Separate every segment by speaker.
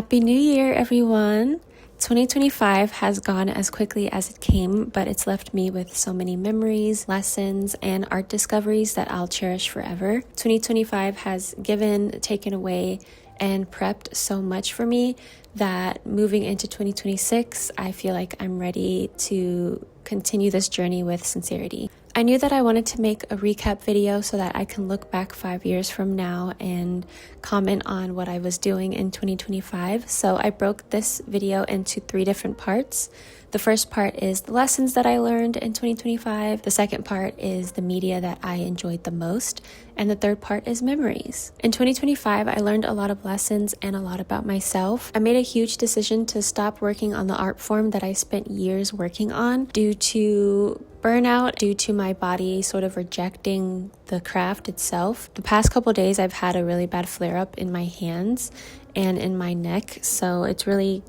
Speaker 1: Happy New Year, everyone! 2025 has gone as quickly as it came, but it's left me with so many memories, lessons, and art discoveries that I'll cherish forever. 2025 has given, taken away, and prepped so much for me that moving into 2026, I feel like I'm ready to continue this journey with sincerity. I knew that I wanted to make a recap video so that I can look back 5 years from now and comment on what I was doing in 2025. So I broke this video into 3 different parts. The first part is the lessons that I learned in 2025. The second part is the media that I enjoyed the most. And the third part is memories. In 2025, I learned a lot of lessons and a lot about myself. I made a huge decision to stop working on the art form that I spent years working on due to burnout, due to my body sort of rejecting the craft itself. The past couple days, I've had a really bad flare-up in my hands and in my neck, so it's really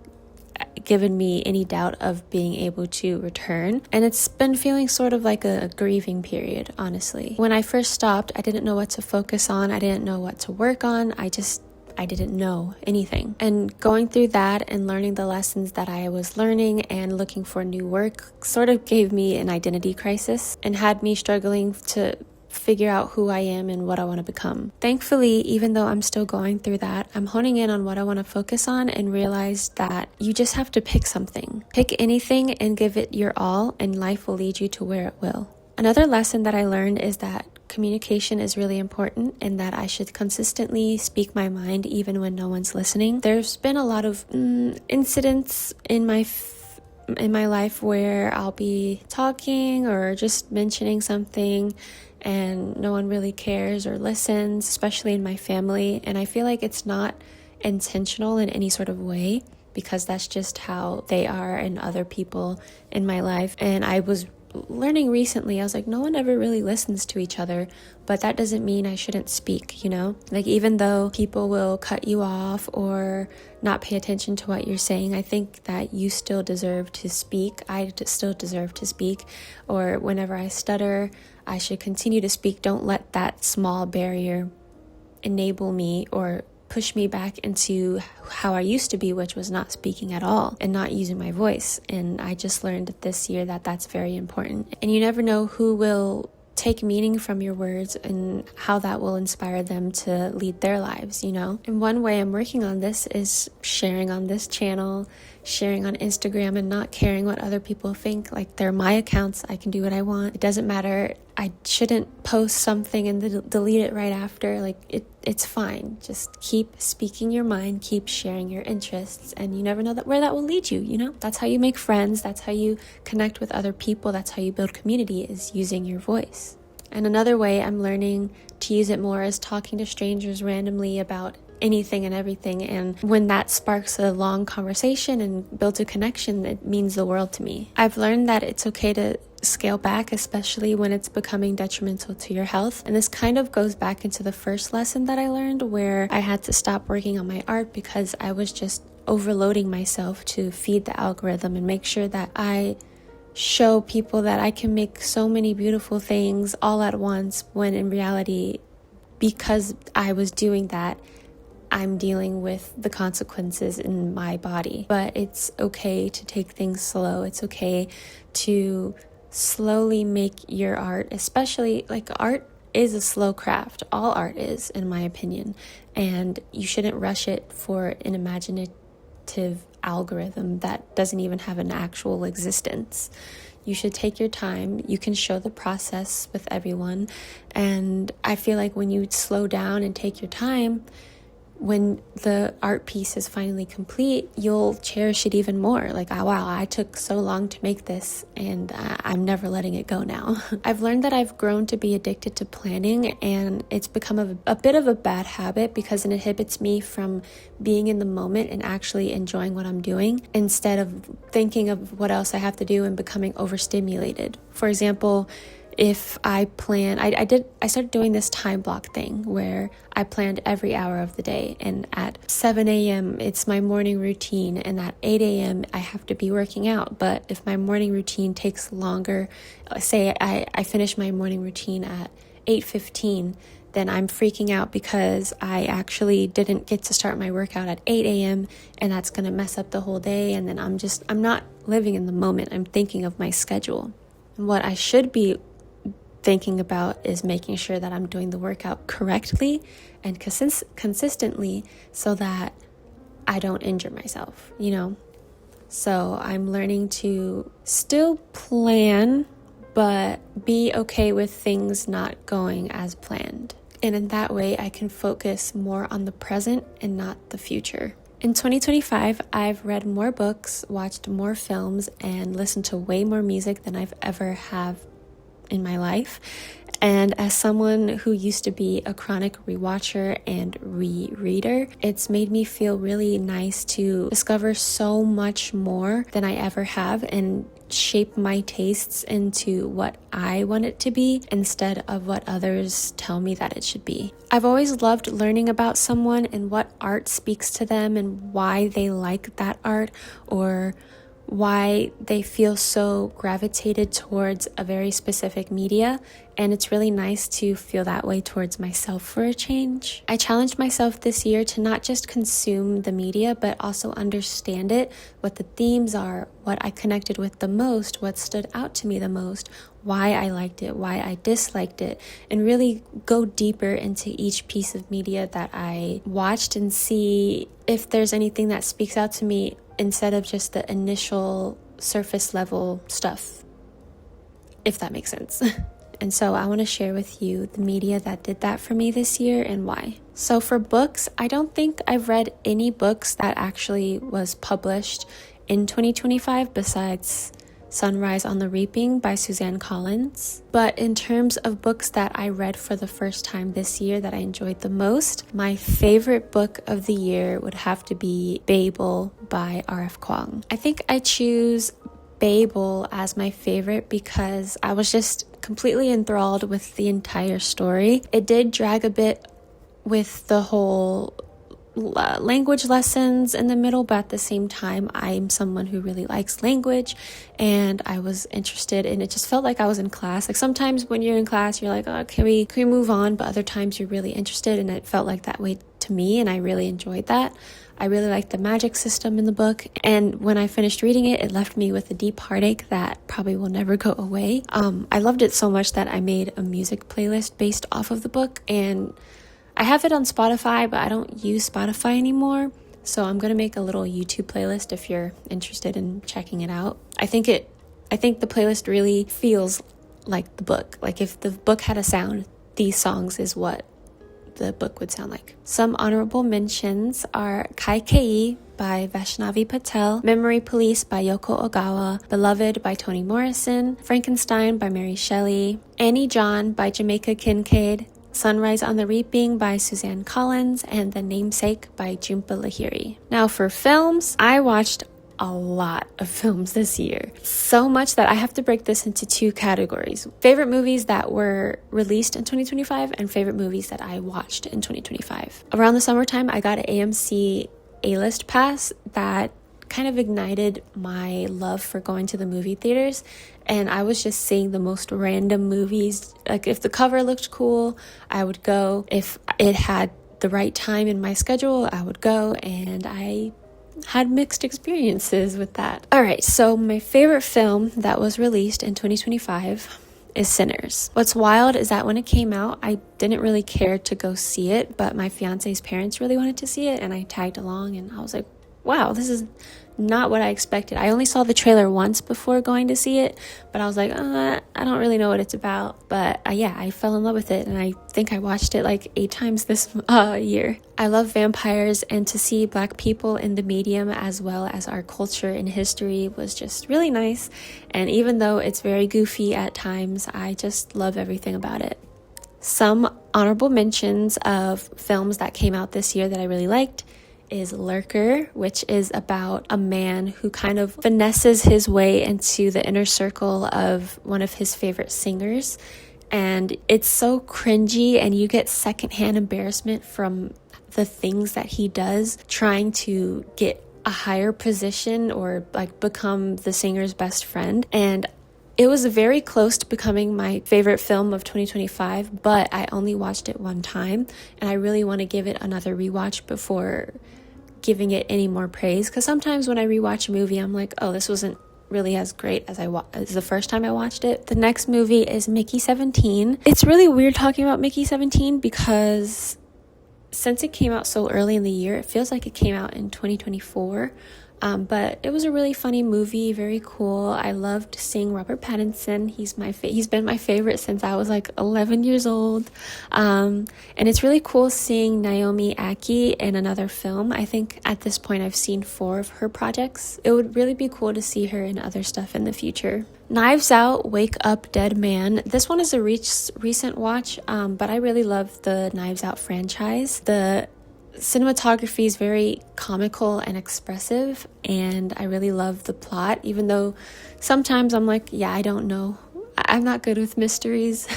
Speaker 1: given me any doubt of being able to return, and it's been feeling sort of like a grieving period, honestly. When I first stopped, I didn't know what to focus on. I didn't know what to work on. I didn't know anything. And going through that and learning the lessons that I was learning and looking for new work sort of gave me an identity crisis and had me struggling to figure out who I am and what I want to become. Thankfully, even though I'm still going through that, I'm honing in on what I want to focus on and realized that you just have to pick something. Pick anything and give it your all, and life will lead you to where it will. Another lesson that I learned is that communication is really important and that I should consistently speak my mind even when no one's listening. There's been a lot of incidents in my life where I'll be talking or just mentioning something and no one really cares or listens, especially in my family. And I feel like it's not intentional in any sort of way because that's just how they are and other people in my life. And I was learning recently, I was like, no one ever really listens to each other, but that doesn't mean I shouldn't speak, you know? Like, even though people will cut you off or not pay attention to what you're saying, I think that you still deserve to speak. I still deserve to speak. Or whenever I stutter, I should continue to speak. Don't let that small barrier enable me or push me back into how I used to be, which was not speaking at all and not using my voice. And I just learned this year that that's very important. And you never know who will take meaning from your words and how that will inspire them to lead their lives, you know? And one way I'm working on this is sharing on this channel, sharing on Instagram, and not caring what other people think. Like, they're my accounts. I can do what I want. It doesn't matter. I shouldn't post something and delete it right after. Like, it's fine. Just keep speaking your mind, keep sharing your interests, and you never know where that will lead you, you know? That's how you make friends. That's how you connect with other people. That's how you build community, is using your voice. And another way I'm learning to use it more is talking to strangers randomly about anything and everything. And when that sparks a long conversation and builds a connection, it means the world to me. I've learned that it's okay to scale back, especially when it's becoming detrimental to your health. And this kind of goes back into the first lesson that I learned, where I had to stop working on my art because I was just overloading myself to feed the algorithm and make sure that I show people that I can make so many beautiful things all at once, when in reality, because I was doing that, I'm dealing with the consequences in my body. But it's okay to take things slow. It's okay to slowly make your art, especially like art is a slow craft. All art is, in my opinion. And you shouldn't rush it for an imaginative algorithm that doesn't even have an actual existence. You should take your time. You can show the process with everyone. And I feel like when you slow down and take your time, when the art piece is finally complete, you'll cherish it even more. Like, oh, wow, I took so long to make this and I'm never letting it go now. I've learned that I've grown to be addicted to planning, and it's become a bit of a bad habit because it inhibits me from being in the moment and actually enjoying what I'm doing, instead of thinking of what else I have to do and becoming overstimulated. For example, if I plan, I started doing this time block thing where I planned every hour of the day, and at 7 a.m. it's my morning routine, and at 8 a.m. I have to be working out. But if my morning routine takes longer, say I finish my morning routine at 8:15, then I'm freaking out because I actually didn't get to start my workout at 8 a.m. and that's going to mess up the whole day. And then I'm not living in the moment. I'm thinking of my schedule. And what I should be thinking about is making sure that I'm doing the workout correctly and consistently so that I don't injure myself, So I'm learning to still plan, but be okay with things not going as planned. And in that way, I can focus more on the present and not the future. In 2025, I've read more books, watched more films, and listened to way more music than I've ever have in my life. And as someone who used to be a chronic rewatcher and rereader, it's made me feel really nice to discover so much more than I ever have and shape my tastes into what I want it to be instead of what others tell me that it should be. I've always loved learning about someone and what art speaks to them and why they like that art or why they feel so gravitated towards a very specific media, and it's really nice to feel that way towards myself for a change. I challenged myself this year to not just consume the media, but also understand it, what the themes are, what I connected with the most, what stood out to me the most, why I liked it, why I disliked it, and really go deeper into each piece of media that I watched and see if there's anything that speaks out to me instead of just the initial surface level stuff, if that makes sense. And so I want to share with you the media that did that for me this year and why. So for books, I don't think I've read any books that actually was published in 2025 besides Sunrise on the Reaping by Suzanne Collins. But in terms of books that I read for the first time this year that I enjoyed the most, my favorite book of the year would have to be Babel by R.F. Kuang. I think I choose Babel as my favorite because I was just completely enthralled with the entire story. It did drag a bit with the whole language lessons in the middle, but at the same time I'm someone who really likes language and I was interested, and it just felt like I was in class. Like sometimes when you're in class you're like, oh, can we move on, but other times you're really interested, and it felt like that way to me, and I really enjoyed that. I really liked the magic system in the book, and when I finished reading it, it left me with a deep heartache that probably will never go away. I loved it so much that I made a music playlist based off of the book, and I have it on Spotify, but I don't use Spotify anymore. So I'm going to make a little YouTube playlist if you're interested in checking it out. I think the playlist really feels like the book. Like if the book had a sound, these songs is what the book would sound like. Some honorable mentions are Kai Kei by Vaishnavi Patel, Memory Police by Yoko Ogawa, Beloved by Toni Morrison, Frankenstein by Mary Shelley, Annie John by Jamaica Kincaid, Sunrise on the Reaping by Suzanne Collins, and The Namesake by Jhumpa Lahiri. Now for films, I watched a lot of films this year. So much that I have to break this into two categories. Favorite movies that were released in 2025 and favorite movies that I watched in 2025. Around the summertime, I got an AMC A-list pass that kind of ignited my love for going to the movie theaters, and I was just seeing the most random movies. Like if the cover looked cool, I would go. If it had the right time in my schedule, I would go, and I had mixed experiences with that. All right, so my favorite film that was released in 2025 is Sinners. What's wild is that when it came out, I didn't really care to go see it, but my fiance's parents really wanted to see it, and I tagged along, and I was like, wow, this is not what I expected. I only saw the trailer once before going to see it, but I was like, I don't really know what it's about. But yeah, I fell in love with it, and I think I watched it like 8 times this year. I love vampires, and to see Black people in the medium as well as our culture and history was just really nice. And even though it's very goofy at times, I just love everything about it. Some honorable mentions of films that came out this year that I really liked is Lurker, which is about a man who kind of finesses his way into the inner circle of one of his favorite singers. And it's so cringy, and you get secondhand embarrassment from the things that he does, trying to get a higher position or like become the singer's best friend. And It was very close to becoming my favorite film of 2025, but I only watched it one time, and I really want to give it another rewatch before giving it any more praise, because sometimes when I rewatch a movie, I'm like, oh, this wasn't really as great as as the first time I watched it. The next movie is Mickey 17. It's really weird talking about Mickey 17 because since it came out so early in the year, it feels like it came out in 2024. But it was a really funny movie, very cool. I loved seeing Robert Pattinson. He's been my favorite since I was like 11 years old. And it's really cool seeing Naomi Ackie in another film. I think at this point I've seen 4 of her projects. It would really be cool to see her in other stuff in the future. Knives Out, Wake Up Dead Man. This one is a recent watch, but I really love the Knives Out franchise. The cinematography is very comical and expressive, and I really love the plot, even though sometimes I'm like, yeah, I don't know. I'm not good with mysteries,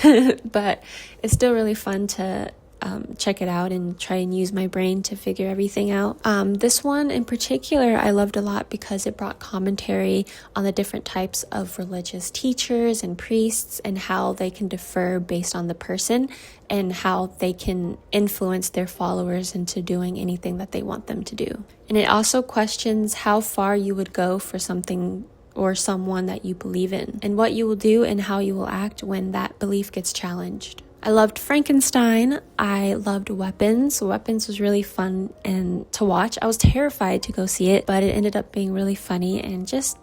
Speaker 1: but it's still really fun to check it out and try and use my brain to figure everything out. This one in particular I loved a lot because it brought commentary on the different types of religious teachers and priests and how they can differ based on the person and how they can influence their followers into doing anything that they want them to do. And it also questions how far you would go for something or someone that you believe in, and what you will do and how you will act when that belief gets challenged. I loved Frankenstein. I loved Weapons. Weapons was really fun and to watch. I was terrified to go see it, but it ended up being really funny and just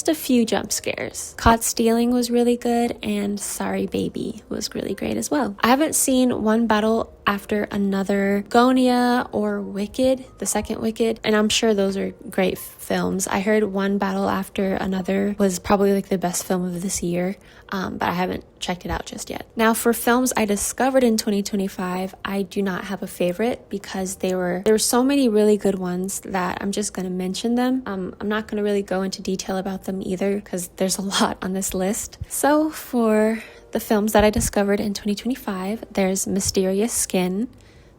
Speaker 1: a few jump scares. Caught Stealing was really good, and Sorry Baby was really great as well. I haven't seen One Battle After Another, Gonia, or Wicked, the second Wicked, and I'm sure those are great films. I heard One Battle After Another was probably like the best film of this year, but I haven't checked it out just yet. Now for films I discovered in 2025, I do not have a favorite because there were so many really good ones that I'm just going to mention them. I'm not going to really go into detail about them either because there's a lot on this list. So for the films that I discovered in 2025, there's Mysterious Skin,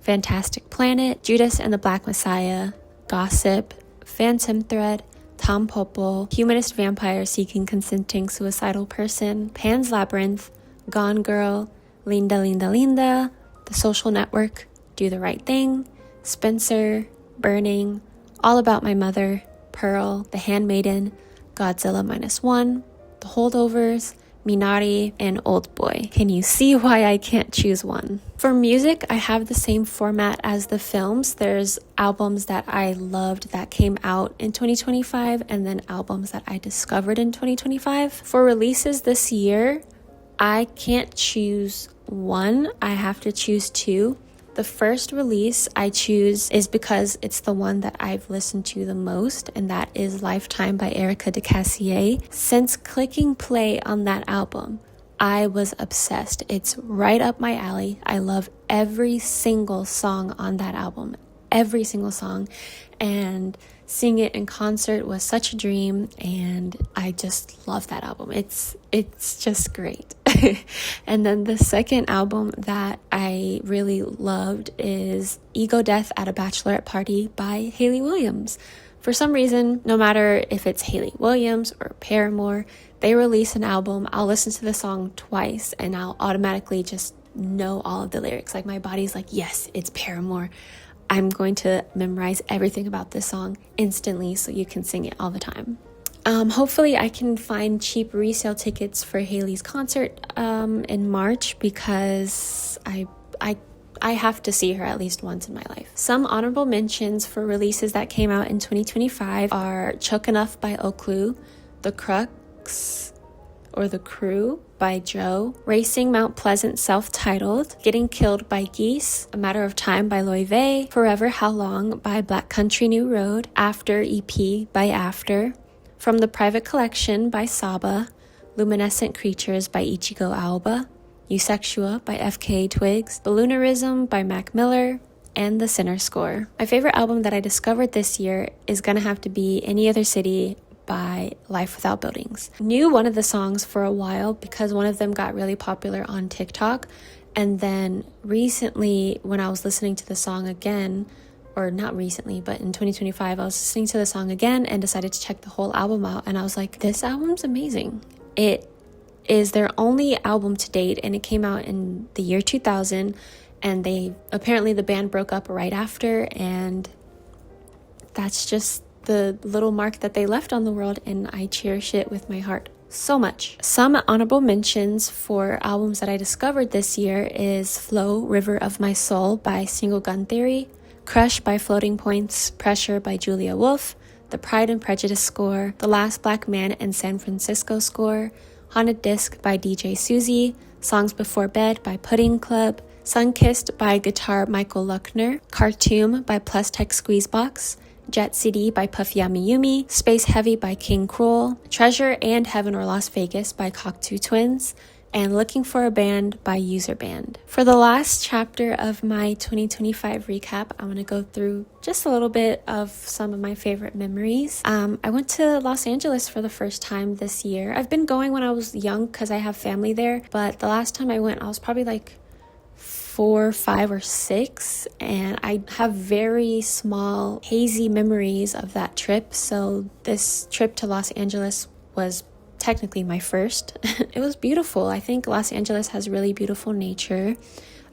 Speaker 1: Fantastic Planet, Judas and the Black Messiah, Gossip, Phantom Thread, Tom Popo, Humanist Vampire Seeking Consenting Suicidal Person, Pan's Labyrinth, Gone Girl, Linda Linda Linda, The Social Network, Do the Right Thing, Spencer, Burning, All About My Mother, Pearl, The Handmaiden, Godzilla -1, The Holdovers, Minari, and Old Boy. Can you see why I can't choose one? For music, I have the same format as the films. There's albums that I loved that came out in 2025, and then albums that I discovered in 2025. For releases this year, I can't choose one. I have to choose 2. The first release I choose is because it's the one that I've listened to the most, and that is Lifetime by Erica DeCassier. Since clicking play on that album, I was obsessed. It's right up my alley. I love every single song on that album, every single song, and seeing it in concert was such a dream, and I just love that album. It's just great. And then the second album that I really loved is Ego Death at a Bachelorette Party by Hayley Williams. For some reason, no matter if it's Hayley Williams or Paramore, they release an album, I'll listen to the song twice and I'll automatically just know all of the lyrics. Like my body's like, yes, it's Paramore. I'm going to memorize everything about this song instantly so you can sing it all the time. Hopefully I can find cheap resale tickets for Hayley's concert in March because I have to see her at least once in my life. Some honorable mentions for releases that came out in 2025 are Choke Enough by Oklu, The Crux or The Crew by Joe, Racing Mount Pleasant self-titled, Getting Killed by Geese, A Matter of Time by Loewe, Forever How Long by Black Country New Road, After EP by After, From the Private Collection by Saba, Luminescent Creatures by Ichigo Aoba, Eusexua by FKA Twigs, Balloonerism by Mac Miller, and The Sinner Score. My favorite album that I discovered this year is gonna have to be Any Other City by Life Without Buildings. Knew one of the songs for a while because one of them got really popular on TikTok, and then recently when I was listening to the song again, or not recently, but in 2025, I was listening to the song again and decided to check the whole album out, and I was like, this album's amazing. It is their only album to date, and it came out in the year 2000, and the band broke up right after, and that's just the little mark that they left on the world, and I cherish it with my heart so much. Some honorable mentions for albums that I discovered this year is Flow, River of My Soul by Single Gun Theory, Crush by Floating Points, Pressure by Julia Wolf, the Pride and Prejudice score, The Last Black Man in San Francisco score, Haunted Disc by DJ Susie, Songs Before Bed by Pudding Club, Sunkissed by guitar Michael Luckner, Khartoum by Plus Tech Squeezebox, Jet CD by Puff Yami Yumi, Space Heavy by King Cruel, Treasure and Heaven or Las Vegas by Cocteau Twins, and Looking for a Band by User Band. For the last chapter of my 2025 recap, I want to go through just a little bit of some of my favorite memories. I went to Los Angeles for the first time this year. I've been going when I was young because I have family there, but the last time I went, I was probably like 4, 5, or 6, and I have very small, hazy memories of that trip. So this trip to Los Angeles was technically my first. It was beautiful. I think Los Angeles has really beautiful nature.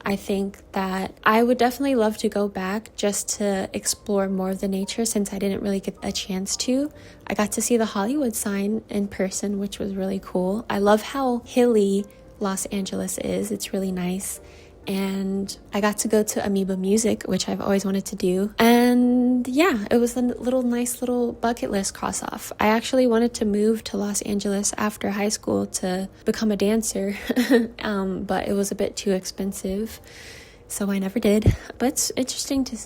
Speaker 1: I think that I would definitely love to go back just to explore more of the nature since I didn't really get a chance to. I got to see the Hollywood sign in person, which was really cool. I love how hilly Los Angeles is. It's really nice. And I got to go to Amoeba Music, which I've always wanted to do. And yeah, it was a nice little bucket list cross off. I actually wanted to move to Los Angeles after high school to become a dancer, but it was a bit too expensive, so I never did. But it's interesting to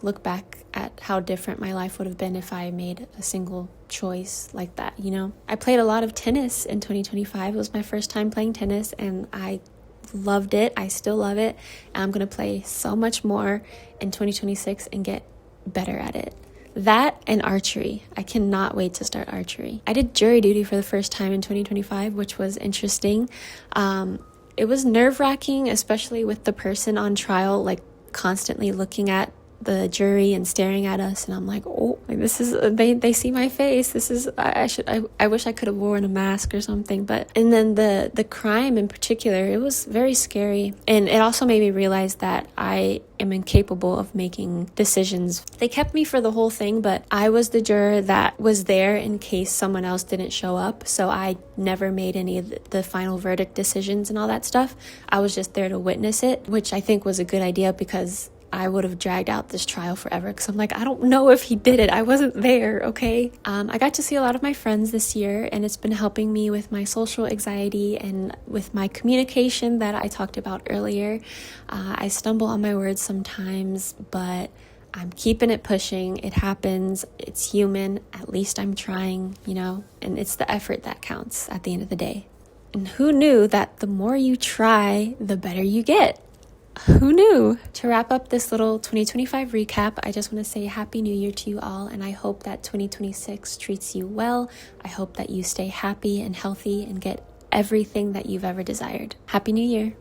Speaker 1: look back at how different my life would have been if I made a single choice like that, you know? I played a lot of tennis in 2025. It was my first time playing tennis, and I loved it. I still love it. I'm going to play so much more in 2026 and get better at it. That and archery. I cannot wait to start archery. I did jury duty for the first time in 2025, which was interesting. It was nerve-wracking, especially with the person on trial, constantly looking at the jury and staring at us, and I'm like, oh, this is they see my face. This is I wish I could have worn a mask or something. And then the crime in particular, it was very scary, and it also made me realize that I am incapable of making decisions. They kept me for the whole thing, but I was the juror that was there in case someone else didn't show up, so I never made any of the final verdict decisions and all that stuff. I was just there to witness it, which I think was a good idea because I would have dragged out this trial forever because I'm like, I don't know if he did it. I wasn't there, okay? I got to see a lot of my friends this year, and it's been helping me with my social anxiety and with my communication that I talked about earlier. I stumble on my words sometimes, but I'm keeping it pushing. It happens. It's human. At least I'm trying, and it's the effort that counts at the end of the day. And who knew that the more you try, the better you get? Who knew? To wrap up this little 2025 recap, I just want to say Happy New Year to you all, and I hope that 2026 treats you well. I hope that you stay happy and healthy and get everything that you've ever desired. Happy New Year.